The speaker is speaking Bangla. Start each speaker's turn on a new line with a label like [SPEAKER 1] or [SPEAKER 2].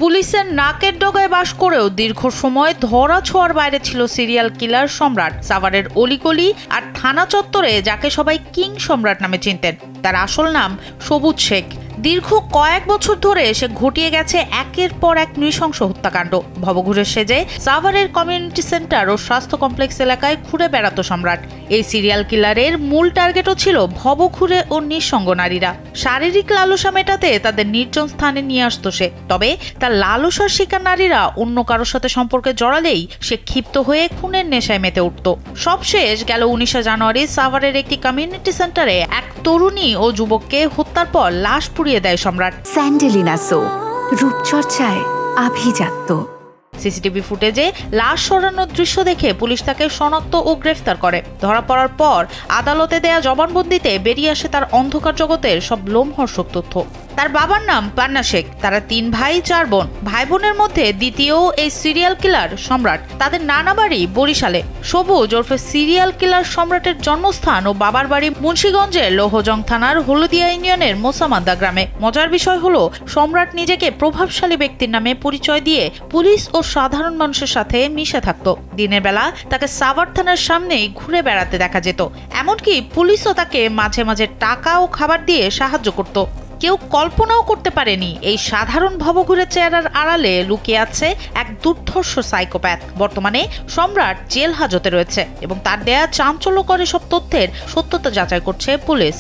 [SPEAKER 1] পুলিশের নাকের ডগায় বাস করেও দীর্ঘ সময় ধরা ছোঁয়ার বাইরে ছিল সিরিয়াল কিলার সম্রাট। সাভারের অলিগলি আর থানা চত্বরে যাকে সবাই কিং সম্রাট নামে চিনতেন, তার আসল নাম সবুজ শেখ। দীর্ঘ কয়েক বছর ধরে সে ঘটিয়ে গেছে একের পর এক নৃশংস হত্যাকাণ্ড। ভবঘুরের সেজে সাভারের কমিউনিটি সেন্টার ও স্বাস্থ্য কমপ্লেক্স এলাকায় ঘুরে বেড়াতো সম্রাট। এই সিরিয়াল কিলারের মূল টার্গেটও ছিল ভবঘুরে ও নিঃসঙ্গ নারীরা। শারীরিক লালসা মেটাতে তাদের নির্জন স্থানে নিয়ে আসতো সে। তবে তার লালসার শিকার নারীরা অন্য কারোর সাথে সম্পর্কে জড়ালেই সে ক্ষিপ্ত হয়ে খুনের নেশায় মেতে উঠত। সবশেষ গেল 19 জানুয়ারি সাভারের একটি কমিউনিটি সেন্টারে এক তরুণী ও যুবককে হত্যার পর লাশ পুড়িয়ে দেয় সম্রাট।
[SPEAKER 2] স্যান্ডেলিনা সো, রূপচর্চায় আভিজাত্য।
[SPEAKER 1] সিসিটিভি ফুটেজে লাশ সরানোর দৃশ্য দেখে পুলিশ তাকে শনাক্ত ও গ্রেফতার করে। ধরা পড়ার পর আদালতে দেয়া জবানবন্দিতে বেরিয়ে আসে তার অন্ধকার জগতের সব লোমহর্ষক তথ্য। তার বাবার নাম পান্না শেখ। তারা 3 ভাই 4 বোন। ভাই বোনের মধ্যে দ্বিতীয় এই সিরিয়াল কিলার সম্রাট। তাদের নানা বাড়ি বরিশালে। সবুজ ওরফে সিরিয়াল কিলার সম্রাটের জন্মস্থান ও বাবার বাড়ি মুন্সিগঞ্জের লৌহজং থানার হলদিয়া ইউনিয়নের মোসামান্দা গ্রামে। মজার বিষয় হলো, সম্রাট নিজেকে প্রভাবশালী ব্যক্তির নামে পরিচয় দিয়ে পুলিশ ও সাধারণ মানুষের সাথে মিশে থাকতো। দিনের বেলা তাকে সাভার থানার সামনেই ঘুরে বেড়াতে দেখা যেত। এমনকি পুলিশও তাকে মাঝে মাঝে টাকা ও খাবার দিয়ে সাহায্য করত। কেউ কল্পনাও করতে পারেনি এই সাধারণ ভবঘুরে চেহারার আড়ালে লুকিয়ে আছে এক দুর্ধর্ষ সাইকোপ্যাথ। বর্তমানে সম্রাট জেল হাজতে রয়েছে এবং তার দেয়া চাঞ্চল্যকর সব তথ্যের সত্যতা যাচাই করছে পুলিশ।